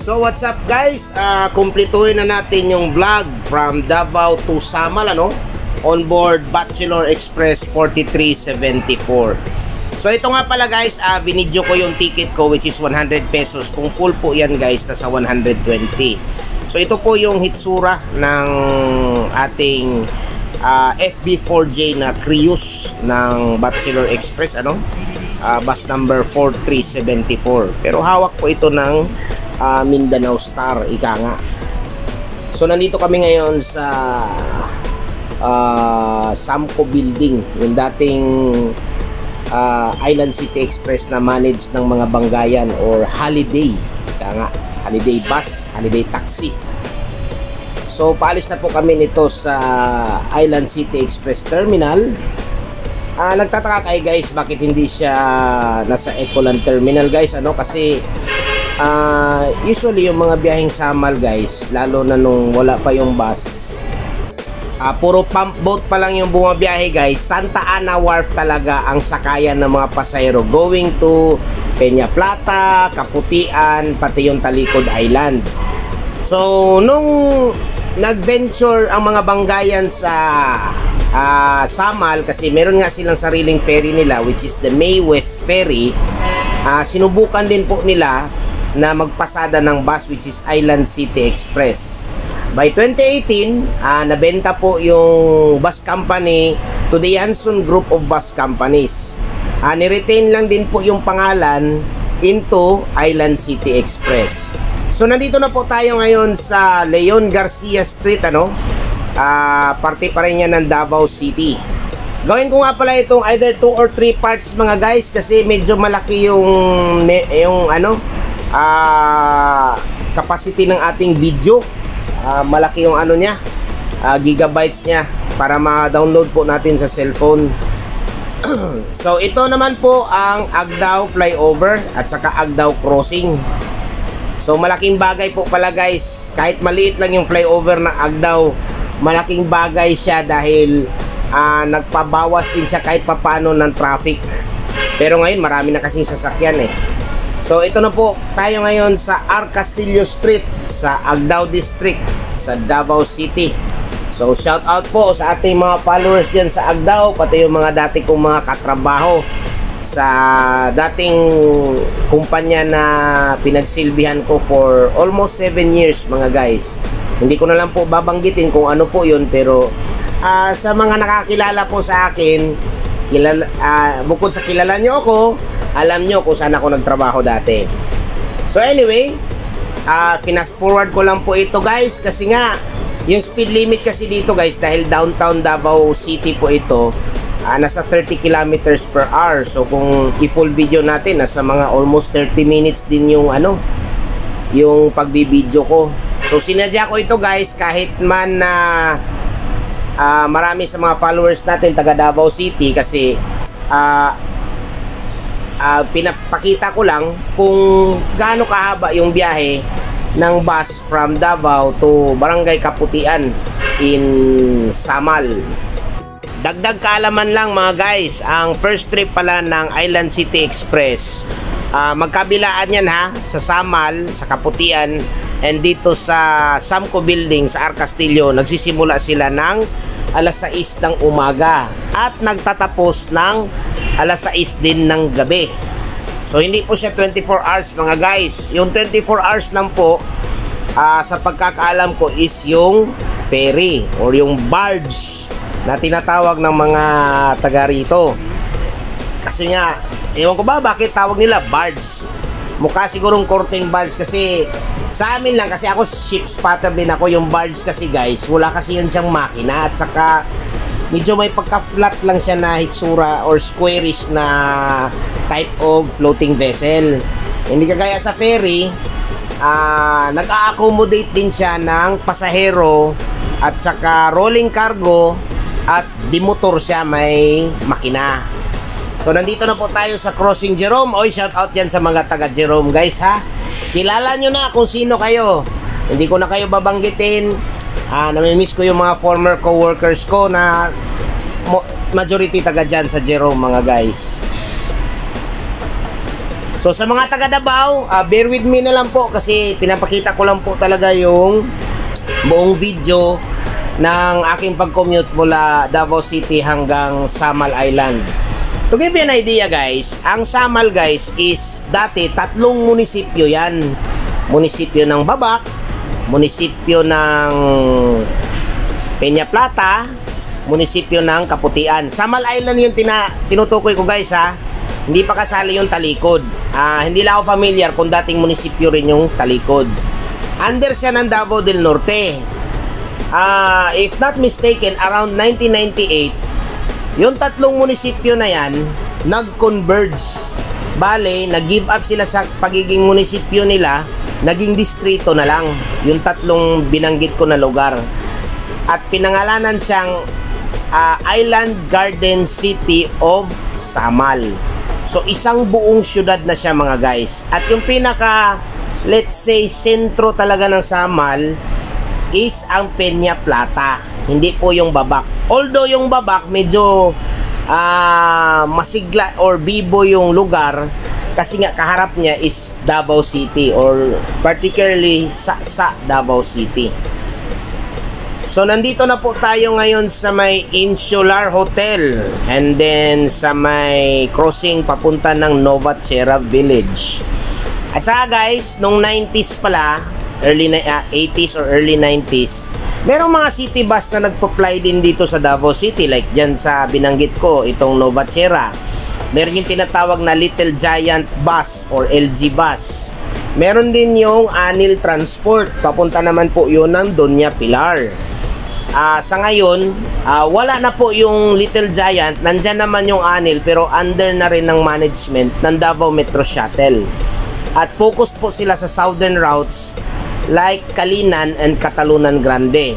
So what's up guys, kumpletuhin na natin yung vlog from Davao to Samal, on board Bachelor Express 4374. So ito nga pala guys, binidyo ko yung ticket ko, which is 100 pesos. Kung full po yan guys, nasa 120. So ito po yung hitsura ng ating FB4J na Crius ng Bachelor Express, bus number 4374. Pero hawak po ito ng Mindanao Star, ika nga. So nandito kami ngayon sa Samco Building, yung dating Island City Express na managed ng mga banggayan or holiday, ika nga, holiday bus, holiday taxi. So paalis na po kami nito sa Island City Express Terminal. Nagtataka kayo guys, bakit hindi siya nasa Ecoland Terminal guys, kasi usually yung mga biyaheng Samal guys, lalo na nung wala pa yung bus, puro pump boat pa lang yung bumabiyahe guys. Santa Ana Wharf talaga ang sakayan ng mga pasahero going to Peña Plata, Kaputian, pati yung Talikod Island. So nung nag-venture ang mga banggayan sa Samal, kasi meron nga silang sariling ferry nila, which is the May West Ferry, sinubukan din po nila na magpasada ng bus, which is Island City Express. By 2018, nabenta po yung bus company to the Yansun Group of Bus Companies. Niretain lang din po yung pangalan into Island City Express. So nandito na po tayo ngayon sa Leon Garcia Street, parte pa rin yan ng Davao City. Gawin ko nga pala itong either 2 or 3 parts mga guys, kasi medyo malaki yung capacity ng ating video. Malaki yung niya, gigabytes niya, para ma-download po natin sa cellphone. So ito naman po ang Agdao Flyover at saka Agdao Crossing. So malaking bagay po pala guys, kahit maliit lang yung flyover ng Agdao, malaking bagay siya dahil nagpabawas din siya kahit papano ng traffic. Pero ngayon marami na kasing sasakyan So ito na po tayo ngayon sa R. Castillo Street sa Agdao District sa Davao City. So shout out po sa ating mga followers dyan sa Agdao, pati yung mga dati kong mga katrabaho sa dating kumpanya na pinagsilbihan ko for almost 7 years mga guys. Hindi ko na lang po babanggitin kung ano po yun, pero sa mga nakakilala po sa akin, bukod sa kilala nyo ako, alam nyo kung saan ako nagtrabaho dati. So anyway, finast forward ko lang po ito guys, kasi nga yung speed limit kasi dito guys, dahil downtown Davao City po ito, nasa 30 kilometers per hour. So kung i-full video natin, nasa mga almost 30 minutes din yung yung pagbibideo ko. So sinadya ko ito guys, kahit man na marami sa mga followers natin taga Davao City, kasi pinapakita ko lang kung gaano kahaba yung biyahe ng bus from Davao to Barangay Kaputian in Samal. Dagdag kaalaman lang mga guys, ang first trip pala ng Island City Express, magkabilaan yan sa Samal, sa Kaputian, and dito sa Samco Building sa R. Castillo, nagsisimula sila ng alas 6 ng umaga at nagtatapos ng alas 6 din ng gabi. So hindi po siya 24 hours mga guys. Yung 24 hours lang po, sa pagkakaalam ko, is yung ferry or yung barge na tinatawag ng mga taga rito. Kasi nga, ewan ko ba bakit tawag nila barge. Mukha sigurong korteng barge, kasi sa amin lang, kasi ako ship spotter din ako. Yung barge kasi guys, wala kasi yun siyang makina, at saka medyo may pagka-flat lang siya na hitsura or squarish na type of floating vessel. Hindi kagaya sa ferry, nag-a-accommodate din siya ng pasahero at saka rolling cargo, at dimotor siya, may makina. So nandito na po tayo sa Crossing Jerome. Oy, shout out yan sa mga taga Jerome guys Kilala nyo na kung sino kayo. Hindi ko na kayo babanggitin. Namimiss ko yung mga former co-workers ko na majority taga dyan sa Jerome mga guys. So sa mga taga Davao, bear with me na lang po kasi pinapakita ko lang po talaga yung buong video ng aking pag-commute mula Davao City hanggang Samal Island. To give you an idea guys, ang Samal guys is dati 3 munisipyo yan. Munisipyo ng Babac, munisipyo ng Peña Plata, munisipyo ng Kaputian. Samal Island yung tinutukoy ko guys ha. Hindi pa kasali yung Talikod. Hindi lang ako familiar kung dating munisipyo rin yung Talikod. Under siya ng Davao del Norte. If not mistaken, around 1998, yung 3 munisipyo na yan, nag-converge. Bale, nag-give up sila sa pagiging munisipyo nila, naging distrito na lang. Yung 3 binanggit ko na lugar. At pinangalanan siyang Island Garden City of Samal. So isang buong syudad na siya mga guys. At yung pinaka, let's say, sentro talaga ng Samal is ang Peña Plata. Hindi po yung Babac. Although yung Babac medyo masigla or bibo yung lugar kasi nga kaharap niya is Davao City or particularly sa Davao City. So nandito na po tayo ngayon sa may Insular Hotel and then sa may crossing papunta ng Novatierra Village. At saka guys, nung 90s pala, early 80s or early 90s, merong mga city bus na nagpo-fly din dito sa Davao City like dyan sa binanggit ko, itong Novatierra. Meron yung tinatawag na Little Giant Bus or LG Bus. Meron din yung Anil Transport, papunta naman po yun ng Doña Pilar. Sa ngayon, wala na po yung Little Giant, nandyan naman yung Anil pero under na rin ng management ng Davao Metro Shuttle. At focused po sila sa southern routes like Kalinan and Catalunan Grande.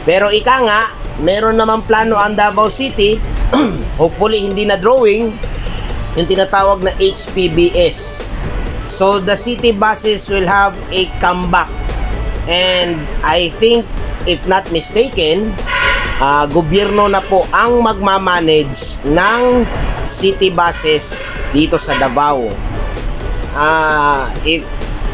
Pero ika nga, meron naman plano ang Davao City, hopefully hindi na drawing, yung tinatawag na HPBS. So the city buses will have a comeback. And I think, if not mistaken, gobyerno na po ang magmamanage ng city buses dito sa Davao.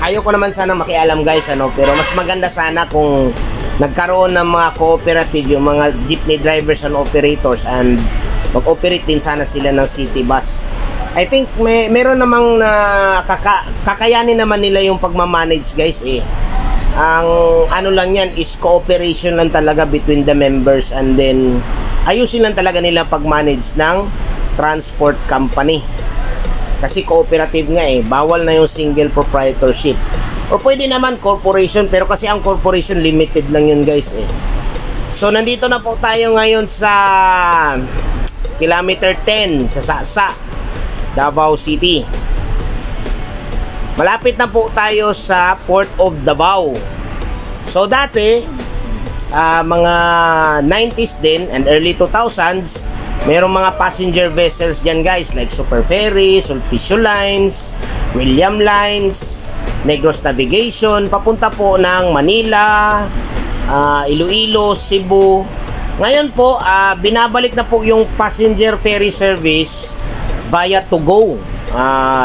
Ayoko naman sana makialam guys, pero mas maganda sana kung nagkaroon ng mga cooperative, yung mga jeepney drivers and operators, and mag-operate din sana sila ng city bus. I think meron namang kakayanin naman nila yung pagmamanage guys Ang ano lang yan is cooperation lang talaga between the members, and then ayusin lang talaga nila pag-manage ng transport company. Kasi cooperative nga bawal na yung single proprietorship. O pwede naman corporation, pero kasi ang corporation limited lang yun guys So nandito na po tayo ngayon sa kilometer 10 sa Sasa, Davao City. Malapit na po tayo sa Port of Davao. So dati, mga 90s din and early 2000s, merong mga passenger vessels dyan guys, like Super Ferry, Sulpicio Lines, William Lines, Negros Navigation, papunta po ng Manila, Iloilo, Cebu. Ngayon po, binabalik na po yung passenger ferry service via Tugo,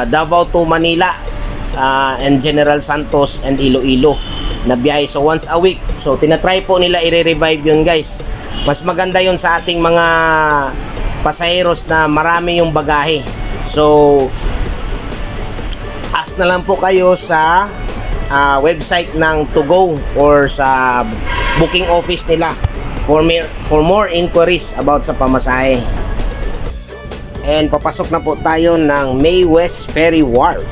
Davao to Manila, and General Santos and Iloilo na biyahe. So once a week. So tinatry po nila i-revive yun guys. Mas maganda yun sa ating mga pasaheros na marami yung bagahe. So ask na lang po kayo sa website ng Tugo or sa booking office nila for more inquiries about sa pamasahe. And papasok na po tayo ng May West Ferry Wharf.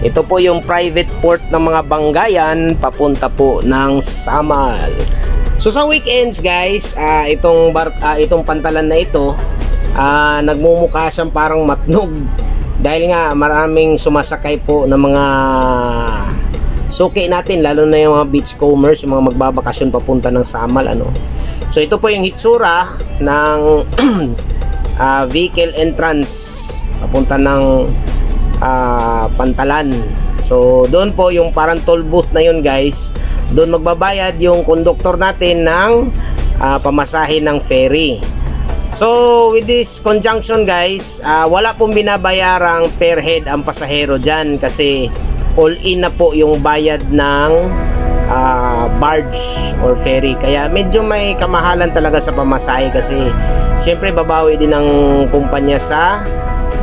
Ito po yung private port ng mga banggayan papunta po ng Samal. So sa weekends guys, itong pantalan na ito, nagmumukha siyang parang matnog dahil nga maraming sumasakay po ng mga suki natin, lalo na yung mga beachcombers, yung mga magbabakasyon papunta ng Samal So ito po yung hitsura ng vehicle entrance papunta ng Pantalan. So doon po yung parang toll booth na yun guys, doon magbabayad yung conductor natin ng pamasahe ng ferry. So with this conjunction guys, wala pong binabayarang per head ang pasahero dyan kasi all in na po yung bayad ng barge or ferry. Kaya medyo may kamahalan talaga sa pamasahe kasi syempre babawi din ng kumpanya sa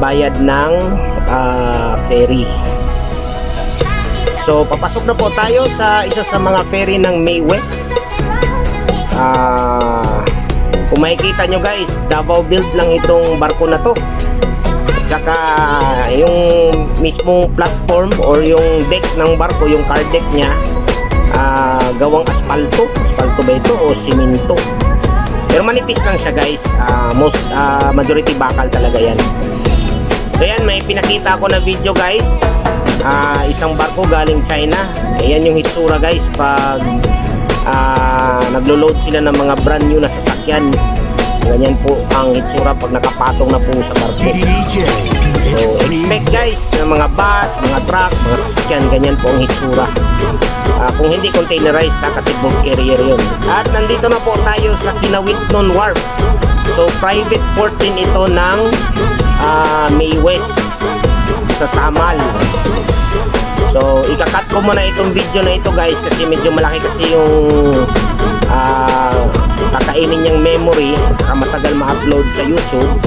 bayad ng ferry. So papasok na po tayo sa isa sa mga ferry ng May West. Kung makikita nyo guys, Davao build lang itong barko na to. At saka yung mismong platform or yung deck ng barko, yung car deck nya, gawang asfalto ba ito o simento? Pero manipis lang siya guys. Majority bakal talaga yan. So yan, may pinakita ako na video guys, isang barko galing China. Ayan yung hitsura guys pag naglo-load sila ng mga brand new na sasakyan. Ganyan po ang hitsura pag nakapatong na po sa barko. So expect guys ng mga bus, mga truck, mga sasakyan, ganyan po ang hitsura. Kung hindi containerized kasi bulk carrier yun. At nandito na po tayo sa Kinawitnon Wharf. So private port din ito ng May West sa Samal. So ikakat ko muna itong video na ito guys kasi medyo malaki kasi yung kakainin niyang memory at saka matagal ma-upload sa YouTube.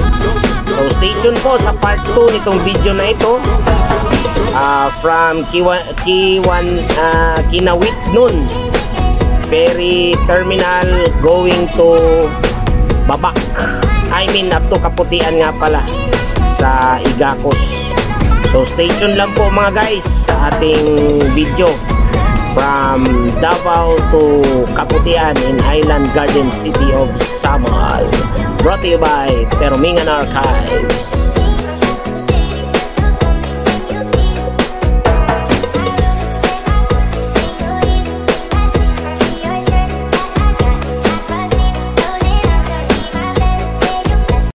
So stay tuned po sa part 2 nitong video na ito, from Kinawitnon Ferry Terminal going to Babak, I mean up to Kaputian nga pala sa Igacos. So stay tuned lang po mga guys sa ating video from Davao to Kaputian in Highland Garden City of Samal, brought to you by Permingan Archives.